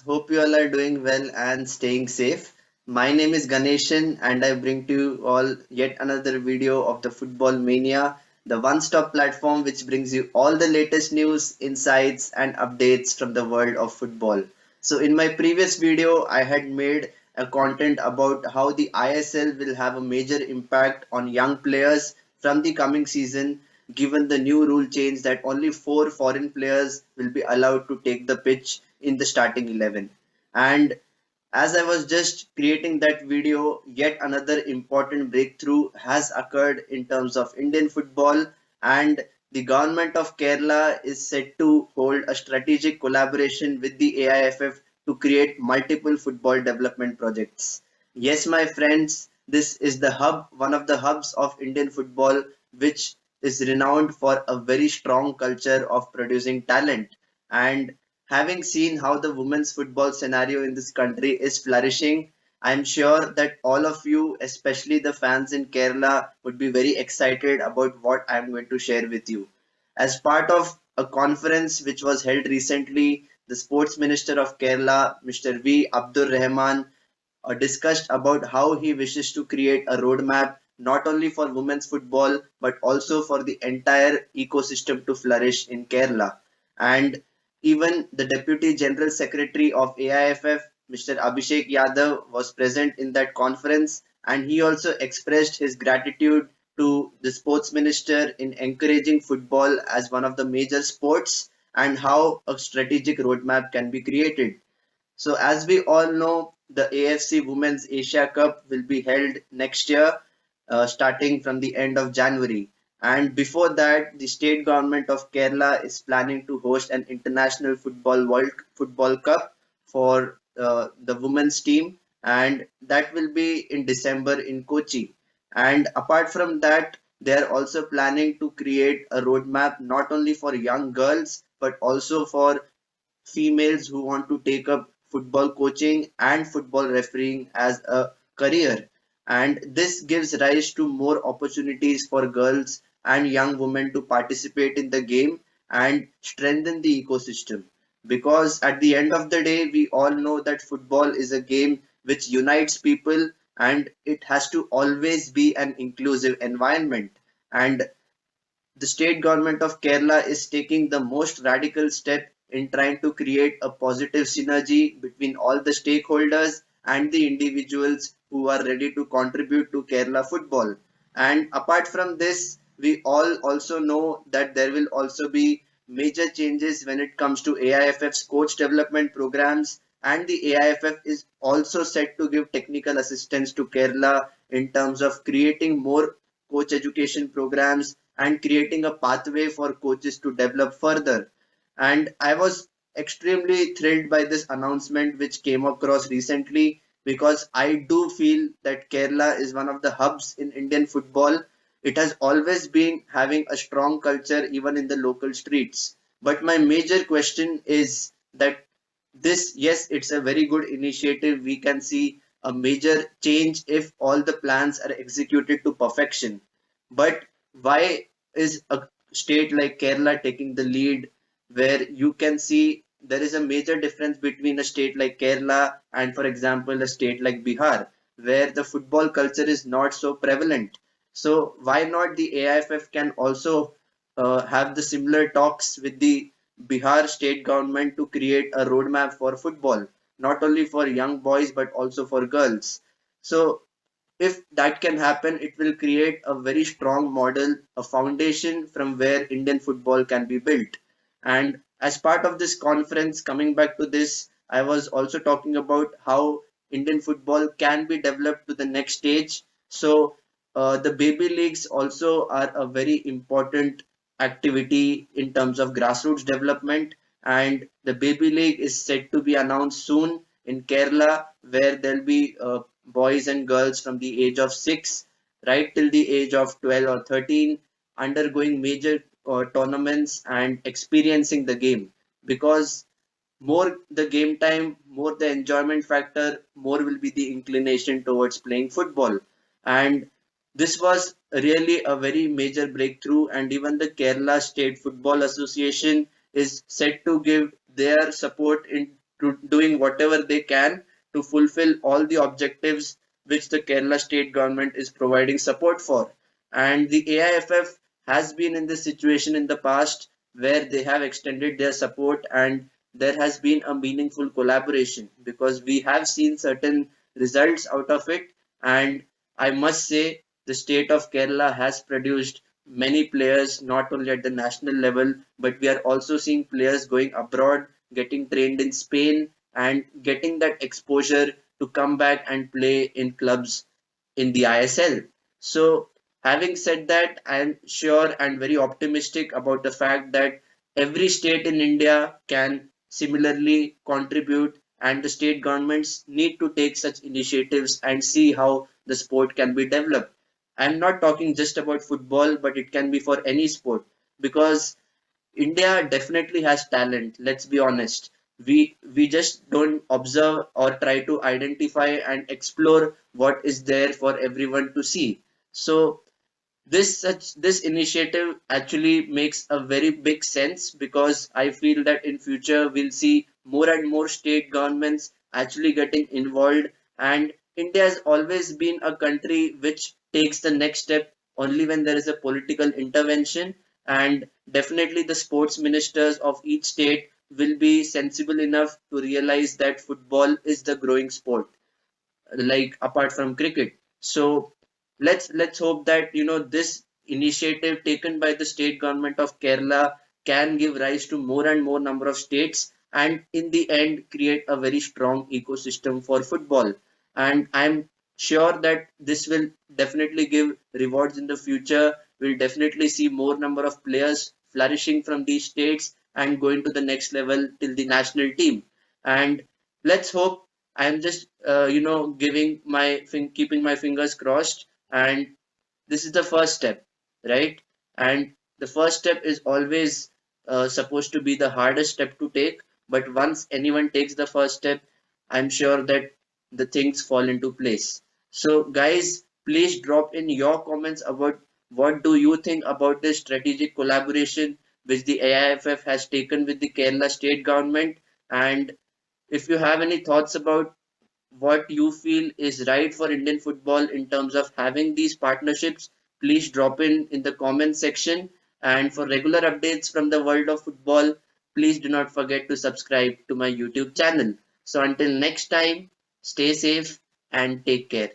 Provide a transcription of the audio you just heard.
Hope you all are doing well and staying safe. My name is Ganeshan, and I bring to you all yet another video of the Football Mania, the one stop platform which brings you all the latest news, insights, and updates from the world of football. So, in my previous video, I had made a content about how the ISL will have a major impact on young players from the coming season, given the new rule change that only four foreign players will be allowed to take the pitch in the starting 11. And as I was just creating that video, yet another important breakthrough has occurred in terms of Indian football, and the government of Kerala is set to hold a strategic collaboration with the AIFF to create multiple football development projects. Yes, my friends, this is the hub, one of the hubs of Indian football, which is renowned for a very strong culture of producing talent. And having seen how the women's football scenario in this country is flourishing, I'm sure that all of you, especially the fans in Kerala, would be very excited about what I'm going to share with you. As part of a conference which was held recently, the Sports Minister of Kerala, Mr. V. Abdur Rahman, discussed about how he wishes to create a roadmap not only for women's football but also for the entire ecosystem to flourish in Kerala. And even the Deputy General Secretary of AIFF, Mr. Abhishek Yadav, was present in that conference, and he also expressed his gratitude to the sports minister in encouraging football as one of the major sports and how a strategic roadmap can be created. So, as we all know, the AFC Women's Asia Cup will be held next year, starting from the end of January. And before that, the state government of Kerala is planning to host an international football World Football Cup for the women's team, and that will be in December in Kochi. And apart from that, they are also planning to create a roadmap not only for young girls but also for females who want to take up football coaching and football refereeing as a career. And this gives rise to more opportunities for girls and young women to participate in the game and strengthen the ecosystem. Because at the end of the day, we all know that football is a game which unites people, and it has to always be an inclusive environment. And the state government of Kerala is taking the most radical step in trying to create a positive synergy between all the stakeholders and the individuals who are ready to contribute to Kerala football. And apart from this, we all also know that there will also be major changes when it comes to AIFF's coach development programs, and the AIFF is also set to give technical assistance to Kerala in terms of creating more coach education programs and creating a pathway for coaches to develop further. And I was extremely thrilled by this announcement which came across recently, because I do feel that Kerala is one of the hubs in Indian football. It has always been having a strong culture even in the local streets. But my major question is that this, yes, it's a very good initiative. We can see a major change if all the plans are executed to perfection. But why is a state like Kerala taking the lead, where you can see there is a major difference between a state like Kerala and, for example, a state like Bihar, where the football culture is not so prevalent? So why not the AIFF can also have the similar talks with the Bihar state government to create a roadmap for football, not only for young boys but also for girls. So if that can happen, it will create a very strong model, a foundation from where Indian football can be built. And as part of this conference, coming back to this, I was also talking about how Indian football can be developed to the next stage. So the baby leagues also are a very important activity in terms of grassroots development. And the baby league is set to be announced soon in Kerala, where there'll be boys and girls from the age of 6 right till the age of 12 or 13 undergoing major tournaments and experiencing the game. Because more the game time, more the enjoyment factor, more will be the inclination towards playing football. And this was really a very major breakthrough, and even the Kerala State Football Association is set to give their support in doing whatever they can to fulfill all the objectives which the Kerala state government is providing support for. And the AIFF has been in this situation in the past where they have extended their support, and there has been a meaningful collaboration because we have seen certain results out of it. And I must say, the state of Kerala has produced many players not only at the national level, but we are also seeing players going abroad, getting trained in Spain, and getting that exposure to come back and play in clubs in the ISL. So, having said that, I am sure and very optimistic about the fact that every state in India can similarly contribute, and the state governments need to take such initiatives and see how the sport can be developed. I'm not talking just about football, but it can be for any sport because India definitely has talent. Let's be honest. We just don't observe or try to identify and explore what is there for everyone to see. So this initiative actually makes a very big sense because I feel that in future we'll see more and more state governments actually getting involved, and India has always been a country which takes the next step only when there is a political intervention, and definitely the sports ministers of each state will be sensible enough to realize that football is the growing sport, like apart from cricket. So let's hope that this initiative taken by the state government of Kerala can give rise to more and more number of states, and in the end create a very strong ecosystem for football. And I'm sure that this will definitely give rewards in the future. We'll definitely see more number of players flourishing from these states and going to the next level till the national team. And let's hope. I'm just giving keeping my fingers crossed, and this is the first step, right? And the first step is always supposed to be the hardest step to take, but once anyone takes the first step, I'm sure that the things fall into place. So guys, please drop in your comments about what do you think about this strategic collaboration which the AIFF has taken with the Kerala state government. And if you have any thoughts about what you feel is right for Indian football in terms of having these partnerships, please drop in the comment section. And for regular updates from the world of football, please do not forget to subscribe to my YouTube channel. So until next time, stay safe and take care.